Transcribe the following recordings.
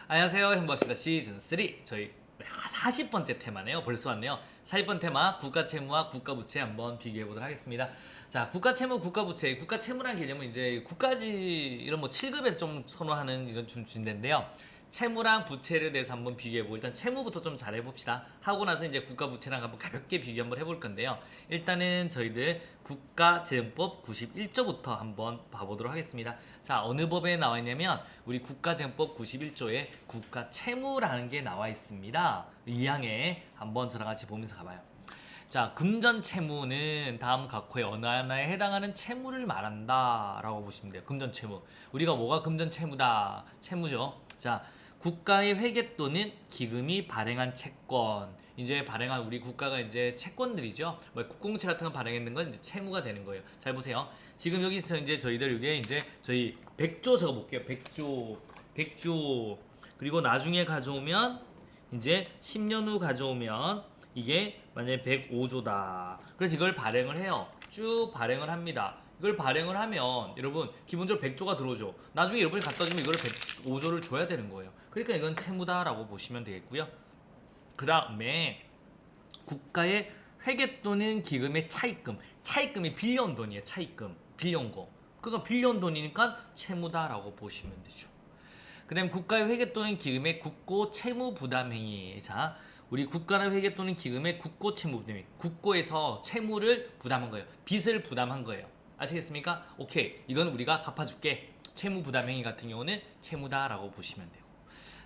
안녕하세요. 행복합시다 시즌 3 저희 40번째 테마네요. 벌써 왔네요. 40번 테마 국가채무와 국가부채 한번 비교해 보도록 하겠습니다. 자, 국가채무, 국가부채. 국가채무라는 개념은 이제 국가지 이런 뭐 7급에서 좀 선호하는 이런 준대인데요. 채무랑 부채를 대해서 한번 비교해보고 일단 채무부터 좀 잘 해봅시다. 하고 나서 이제 국가 부채랑 한번 가볍게 비교 한번 해볼 건데요. 일단은 저희들 국가재정법 91조부터 한번 봐보도록 하겠습니다. 자, 어느 법에 나와 있냐면 우리 국가재정법 91조에 국가채무라는 게 나와 있습니다. 2항에 한번 저랑 같이 보면서 가봐요. 자, 금전채무는 다음 각호의 어느 하나에 해당하는 채무를 말한다 라고 보시면 돼요. 금전채무. 우리가 뭐가 금전채무다? 채무죠. 자, 국가의 회계 또는 기금이 발행한 채권. 이제 발행한 우리 국가가 이제 채권들이죠. 뭐 국공채 같은 거 발행했는 건 이제 채무가 되는 거예요. 잘 보세요. 지금 여기서 이제 저희들 이게 이제 저희 100조 적어 볼게요. 100조. 그리고 나중에 가져오면 이제 10년 후 가져오면 이게 만약에 105조다. 그래서 이걸 발행을 해요. 쭉 발행을 합니다. 이걸 발행을 하면 여러분 기본적으로 100조가 들어오죠. 나중에 여러분이 갖다 주면 이걸 105조를 줘야 되는 거예요. 그러니까 이건 채무다라고 보시면 되겠고요. 그 다음에 국가의 회계 또는 기금의 차입금. 차입금이 빌려온 돈이에요. 차입금. 빌려온 거. 그러니까 빌려온 돈이니까 채무다라고 보시면 되죠. 그 다음에 국가의 회계 또는 기금의 국고 채무 부담 행위. 자, 우리 국가의 회계 또는 기금의 국고 채무 부담 행위. 국고에서 채무를 부담한 거예요. 빚을 부담한 거예요. 아시겠습니까? 오케이. 이건 우리가 갚아줄게. 채무 부담 행위 같은 경우는 채무다라고 보시면 돼요.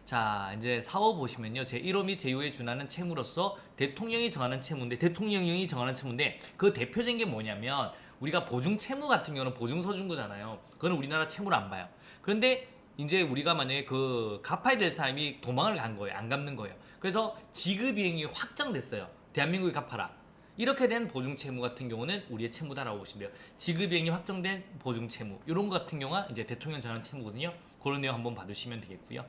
자, 이제 4호 보시면요. 제1호 및 제2호에 준하는 채무로서 대통령이 정하는 채무인데 그 대표적인 게 뭐냐면 우리가 보증 채무 같은 경우는 보증서 준 거잖아요. 그거는 우리나라 채무를 안 봐요. 그런데 이제 우리가 만약에 그 갚아야 될 사람이 도망을 간 거예요. 안 갚는 거예요. 그래서 지급이행이 확정됐어요. 대한민국이 갚아라. 이렇게 된 보증채무 같은 경우는 우리의 채무다라고 보시면 돼요. 지급이행이 확정된 보증채무 이런 것 같은 경우가 이제 대통령 정하는 채무거든요. 그런 내용 한번 봐두시면 되겠고요.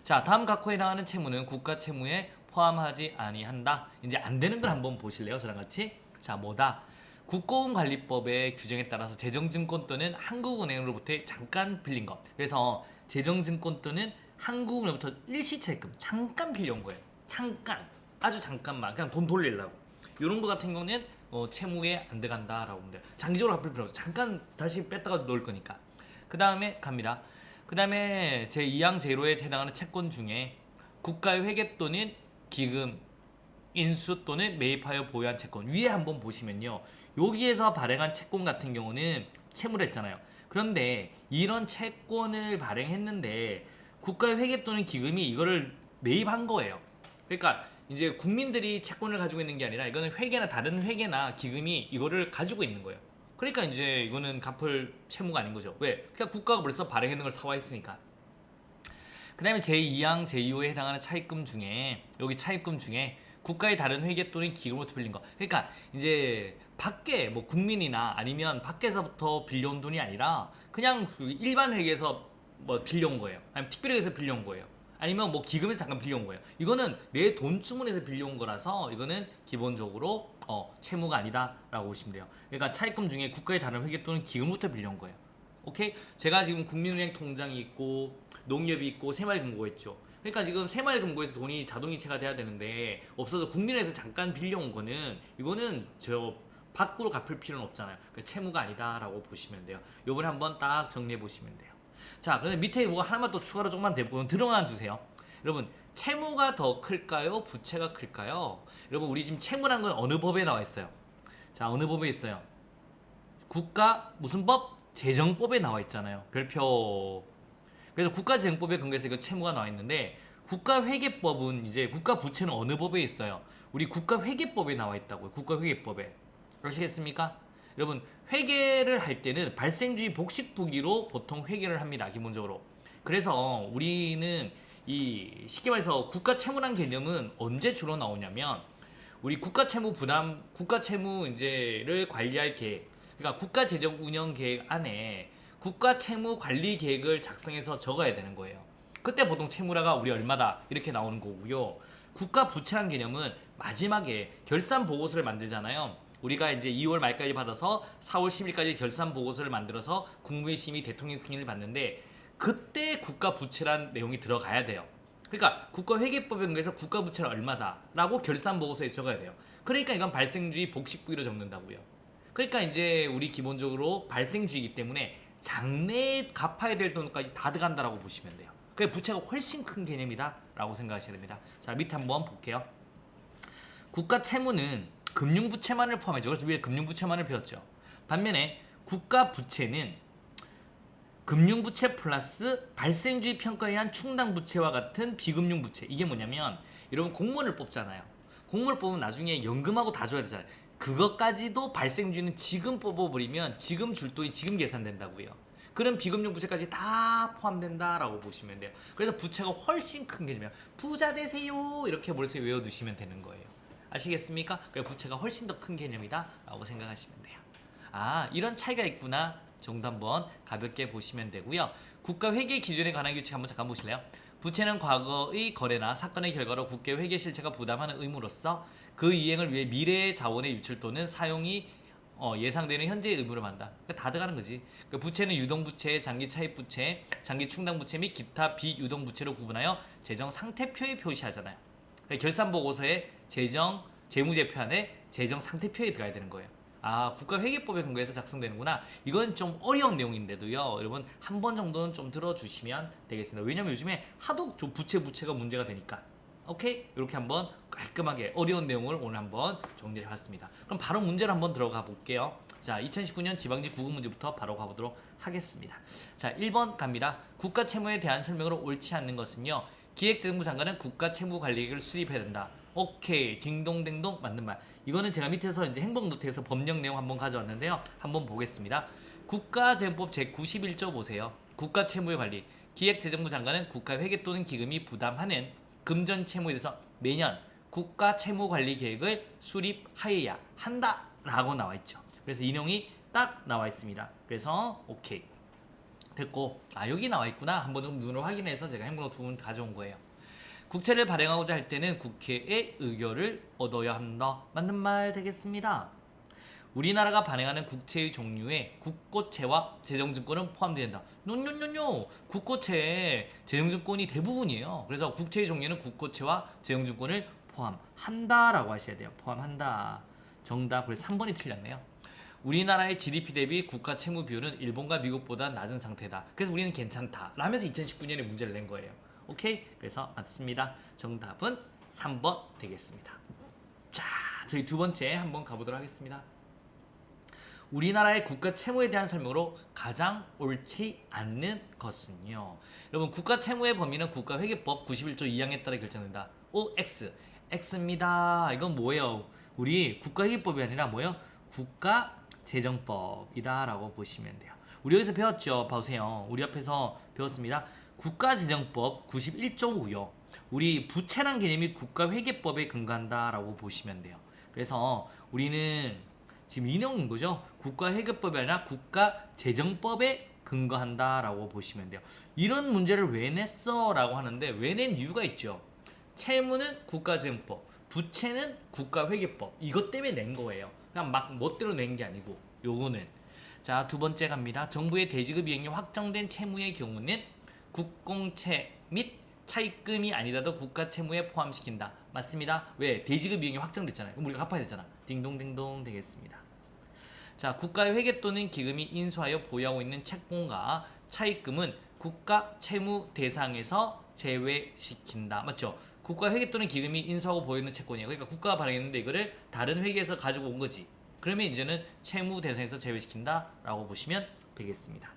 자, 다음 각호에 해당하는 채무는 국가채무에 포함하지 아니한다. 이제 안 되는 걸 한번 보실래요? 저랑 같이. 자, 뭐다? 국고금관리법의 규정에 따라서 재정증권 또는 한국은행으로부터 잠깐 빌린 것. 그래서 재정증권 또는 한국은행으로부터 일시차입금 잠깐 빌려온 거예요. 잠깐, 아주 잠깐만 그냥 돈 돌리려고. 이런 거 같은 경우는 채무에 안 들어간다라고 보면 돼요. 장기적으로 갚을 필요 없어. 잠깐 다시 뺐다가 넣을 거니까. 그 다음에 갑니다. 그 다음에 제2항 제1호에 해당하는 채권 중에 국가의 회계 또는 기금, 인수 또는 매입하여 보유한 채권 위에 한번 보시면요. 여기에서 발행한 채권 같은 경우는 채무를 했잖아요. 그런데 이런 채권을 발행했는데 국가의 회계 또는 기금이 이거를 매입한 거예요. 그러니까 이제 국민들이 채권을 가지고 있는 게 아니라 이거는 회계나 다른 회계나 기금이 이거를 가지고 있는 거예요. 그러니까 이제 이거는 갚을 채무가 아닌 거죠. 왜? 그냥 국가가 벌써 발행했는 걸 사와 있으니까. 그 다음에 제2항 제2호에 해당하는 차입금 중에 여기 차입금 중에 국가의 다른 회계 또는 기금으로부터 빌린 거. 그러니까 이제 밖에 뭐 국민이나 아니면 밖에서부터 빌려온 돈이 아니라 그냥 일반 회계에서 뭐 빌려온 거예요. 아니면 특별회계에서 빌려온 거예요. 아니면 뭐 기금에서 잠깐 빌려온 거예요. 이거는 내 돈 주문에서 빌려온 거라서 이거는 기본적으로 채무가 아니다라고 보시면 돼요. 그러니까 차입금 중에 국가의 다른 회계 또는 기금부터 빌려온 거예요. 오케이? 제가 지금 국민은행 통장이 있고 농협이 있고 새마을금고가 있죠. 그러니까 지금 새마을금고에서 돈이 자동이체가 돼야 되는데 없어서 국민에서 잠깐 빌려온 거는 이거는 저 밖으로 갚을 필요는 없잖아요. 채무가 아니다라고 보시면 돼요. 요번에 한번 딱 정리해 보시면 돼요. 자, 근데 밑에 뭐가 하나만 또 추가로 조금만 대보면 들어만 두세요. 여러분, 채무가 더 클까요? 부채가 클까요? 여러분, 우리 지금 채무란 건 어느 법에 나와 있어요? 자, 어느 법에 있어요? 국가 무슨 법? 재정법에 나와 있잖아요. 별표. 그래서 국가재정법에 근거해서 이거 채무가 나와 있는데 국가회계법은 이제 국가부채는 어느 법에 있어요? 우리 국가회계법에 나와 있다고요. 국가회계법에. 아시겠습니까? 여러분, 회계를 할 때는 발생주의 복식부기로 보통 회계를 합니다. 기본적으로. 그래서 우리는 이 쉽게 말해서 국가채무란 개념은 언제 주로 나오냐면 우리 국가채무 부담, 국가채무 이제를 관리할 계획, 그러니까 국가재정운영 계획 안에 국가채무 관리 계획을 작성해서 적어야 되는 거예요. 그때 보통 채무라가 우리 얼마다 이렇게 나오는 거고요. 국가부채란 개념은 마지막에 결산 보고서를 만들잖아요. 우리가 이제 2월 말까지 받아서 4월 10일까지 결산 보고서를 만들어서 국무회의 심의 대통령 승인을 받는데 그때 국가 부채란 내용이 들어가야 돼요. 그러니까 국가회계법에 의해서 국가부채는 얼마다라고 결산보고서에 적어야 돼요. 그러니까 이건 발생주의 복식부위로 적는다고요. 그러니까 이제 우리 기본적으로 발생주의이기 때문에 장래에 갚아야 될 돈까지 다 들어간다라고 보시면 돼요. 그게 부채가 훨씬 큰 개념이다라고 생각하셔야 됩니다. 자, 밑에 한번 볼게요. 국가 채무는 금융부채만을 포함해죠. 그래서 위에 금융부채만을 배웠죠. 반면에 국가 부채는 금융부채 플러스 발생주의 평가에 의한 충당부채와 같은 비금융부채. 이게 뭐냐면 여러분 공무원을 뽑잖아요. 공무원을 뽑으면 나중에 연금하고 다 줘야 되잖아요. 그것까지도 발생주의는 지금 뽑아버리면 지금 줄 돈이 지금 계산된다고요. 그런 비금융 부채까지 다 포함된다라고 보시면 돼요. 그래서 부채가 훨씬 큰 개념이에요. 부자 되세요 이렇게 머릿속에 외워두시면 되는 거예요. 아시겠습니까? 그래서 부채가 훨씬 더 큰 개념이다라고 생각하시면 돼요. 아, 이런 차이가 있구나 정도 한번 가볍게 보시면 되고요. 국가 회계 기준에 관한 규칙 한번 잠깐 보실래요? 부채는 과거의 거래나 사건의 결과로 국가 회계 실체가 부담하는 의무로서 그 이행을 위해 미래의 자원의 유출 또는 사용이 예상되는 현재의 의무를 만다. 다 들어가는 거지. 부채는 유동부채, 장기 차입부채, 장기 충당부채 및 기타 비유동부채로 구분하여 재정 상태표에 표시하잖아요. 결산보고서에 재무제표안에 재정 상태표에 들어가야 되는 거예요. 아, 국가회계법에 근거해서 작성되는구나. 이건 좀 어려운 내용인데도요. 여러분 한 번 정도는 좀 들어주시면 되겠습니다. 왜냐면 요즘에 하도 좀 부채가 문제가 되니까. 오케이? 이렇게 한번 깔끔하게 어려운 내용을 오늘 한번 정리를 해봤습니다. 그럼 바로 문제를 한번 들어가 볼게요. 자, 2019년 지방지 국어 문제부터 바로 가보도록 하겠습니다. 자, 1번 갑니다. 국가 채무에 대한 설명으로 옳지 않는 것은요. 기획재정부 장관은 국가 채무 관리계획을 수립해야 된다. 오케이, 딩동댕동 맞는 말. 이거는 제가 밑에서 이제 행복노트에서 법령 내용 한번 가져왔는데요. 한번 보겠습니다. 국가재정법 제91조 보세요. 국가 채무의 관리. 기획재정부 장관은 국가회계 또는 기금이 부담하는 금전 채무에 대해서 매년 국가 채무 관리 계획을 수립하여야 한다라고 나와 있죠. 그래서 인용이 딱 나와 있습니다. 그래서 오케이 됐고, 아 여기 나와 있구나 한번 눈으로 확인해서 제가 행복노트 부분 가져온 거예요. 국채를 발행하고자 할 때는 국회의 의결을 얻어야 한다. 맞는 말 되겠습니다. 우리나라가 발행하는 국채의 종류에 국고채와 재정증권은 포함된다. 노노노노, 국고채, 재정증권이 대부분이에요. 그래서 국채의 종류는 국고채와 재정증권을 포함한다라고 하셔야 돼요. 포함한다. 정답. 그래서 3번이 틀렸네요. 우리나라의 GDP 대비 국가 채무 비율은 일본과 미국보다 낮은 상태다. 그래서 우리는 괜찮다. 라면서 2019년에 문제를 낸 거예요. 오케이? 그래서 맞습니다. 정답은 3번 되겠습니다. 자, 저희 두 번째 한번 가보도록 하겠습니다. 우리나라의 국가 채무에 대한 설명으로 가장 옳지 않는 것은요. 여러분 국가 채무의 범위는 국가회계법 91조 2항에 따라 결정된다. O, X. X입니다. 이건 뭐예요? 우리 국가회계법이 아니라 뭐예요? 국가재정법이다라고 보시면 돼요. 우리 여기서 배웠죠? 보세요. 우리 앞에서 배웠습니다. 국가재정법 91조고요. 우리 부채란 개념이 국가회계법에 근거한다라고 보시면 돼요. 그래서 우리는 지금 인용인 거죠. 국가회계법이 아니라 국가재정법에 근거한다라고 보시면 돼요. 이런 문제를 왜 냈어? 라고 하는데 왜 낸 이유가 있죠. 채무는 국가재정법, 부채는 국가회계법. 이것 때문에 낸 거예요. 그냥 막 멋대로 낸 게 아니고 요거는. 자, 두 번째 갑니다. 정부의 대지급 이행이 확정된 채무의 경우는 국공채 및 차입금이 아니라도 국가 채무에 포함시킨다. 맞습니다. 왜? 대지급 이행이 확정됐잖아요. 그럼 우리가 갚아야 되잖아. 딩동딩동 되겠습니다. 자, 국가의 회계 또는 기금이 인수하여 보유하고 있는 채권과 차입금은 국가 채무 대상에서 제외시킨다. 맞죠? 국가 회계 또는 기금이 인수하고 보유하는 채권이에요. 그러니까 국가가 발행했는데 이거를 다른 회계에서 가지고 온 거지. 그러면 이제는 채무 대상에서 제외시킨다라고 보시면 되겠습니다.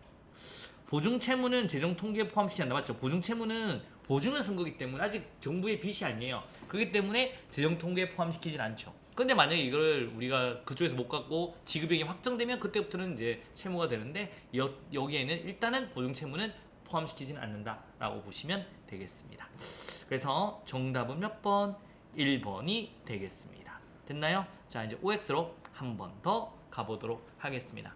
보증 채무는 재정 통계에 포함시키지 않는다. 맞죠? 보증 채무는 보증을 쓴 거기 때문에 아직 정부의 빚이 아니에요. 그렇기 때문에 재정 통계에 포함시키진 않죠. 근데 만약에 이걸 우리가 그쪽에서 못 갖고 지급액이 확정되면 그때부터는 이제 채무가 되는데 여기에는 일단은 보증 채무는 포함시키지는 않는다라고 보시면 되겠습니다. 그래서 정답은 몇 번? 1번이 되겠습니다. 됐나요? 자, 이제 OX로 한 번 더 가보도록 하겠습니다.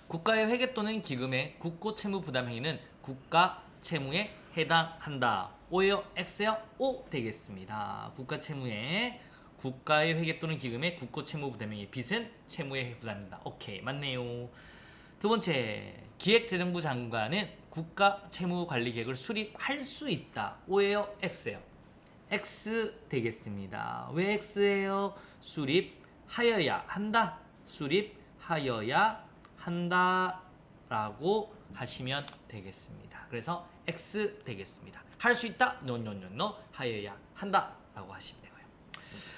국가의 회계 또는 기금의 국고 채무 부담 행위는 국가 채무에 해당한다. O예요? X예요? O 되겠습니다. 국가 채무에 국가의 회계 또는 기금의 국고 채무 부담 행위 빚은 채무에 부담된다. 오케이, 맞네요. 두 번째, 기획재정부 장관은 국가 채무 관리 계획을 수립할 수 있다. O예요, X예요? X 되겠습니다. 왜 X예요? 수립하여야 한다. 수립하여야 한다라고 하시면 되겠습니다. 그래서 X 되겠습니다. 할 수 있다? No. 하여야 한다라고 하시면 되고요.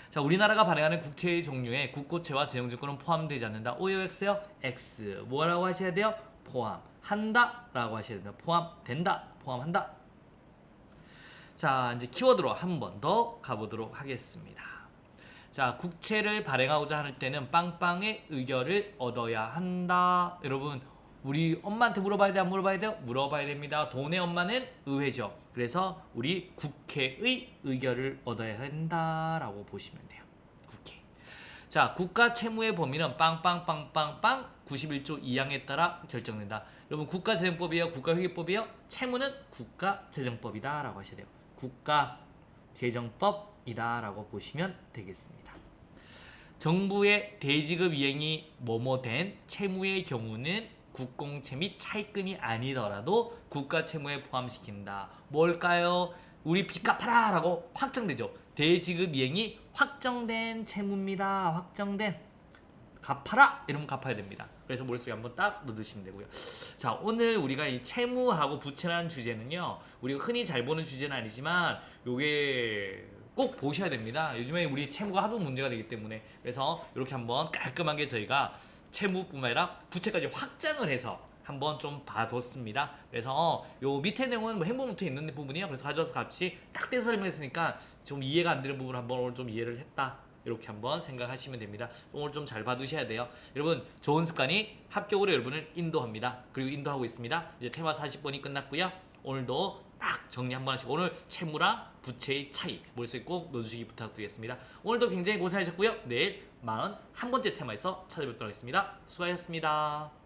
자, 우리나라가 발행하는 국채의 종류에 국고채와 재정증권은 포함되지 않는다. O요, X요? X. 뭐라고 하셔야 돼요? 포함한다라고 하셔야 됩니다. 포함된다, 포함한다. 자, 이제 키워드로 한 번 더 가보도록 하겠습니다. 자, 국채를 발행하고자 할 때는 빵빵의 의결을 얻어야 한다. 여러분, 우리 엄마한테 물어봐야 돼요? 안 물어봐야 돼요? 물어봐야 됩니다. 돈의 엄마는 의회죠. 그래서 우리 국회의 의결을 얻어야 된다라고 보시면 돼요. 국회. 자, 국가 채무의 범위는 빵빵빵빵빵 91조 2항에 따라 결정된다. 여러분, 국가재정법이에요? 국가회계법이에요? 채무는 국가재정법이다라고 하셔야 돼요. 국가재정법이다라고 보시면 되겠습니다. 정부의 대지급 이행이 뭐뭐된 채무의 경우는 국공채 및 차입금이 아니더라도 국가채무에 포함시킨다. 뭘까요? 우리 빚 갚아라 라고 확정되죠. 대지급 이행이 확정된 채무입니다. 확정된. 갚아라! 이러면 갚아야 됩니다. 그래서 머릿속에 한번 딱 넣으시면 되고요. 자, 오늘 우리가 이 채무하고 부채라는 주제는요, 우리가 흔히 잘 보는 주제는 아니지만 요게 꼭 보셔야 됩니다. 요즘에 우리 채무가 하도 문제가 되기 때문에. 그래서 이렇게 한번 깔끔하게 저희가 채무뿐만 아니라 부채까지 확장을 해서 한번 좀 봐뒀습니다. 그래서 요 밑에 내용은 뭐 행복노트에 있는 부분이에요. 그래서 가져와서 같이 딱 떼서 설명했으니까 좀 이해가 안 되는 부분 한번 오늘 좀 이해를 했다. 이렇게 한번 생각하시면 됩니다. 오늘 좀 잘 봐두셔야 돼요. 여러분, 좋은 습관이 합격으로 여러분을 인도합니다. 그리고 인도하고 있습니다. 이제 테마 40번이 끝났고요. 오늘도 딱 정리 한번 하시고 오늘 채무랑 부채의 차이 머릿속에 꼭 넣어주시기 부탁드리겠습니다. 오늘도 굉장히 고생하셨고요. 내일 41번째 테마에서 찾아뵙도록 하겠습니다. 수고하셨습니다.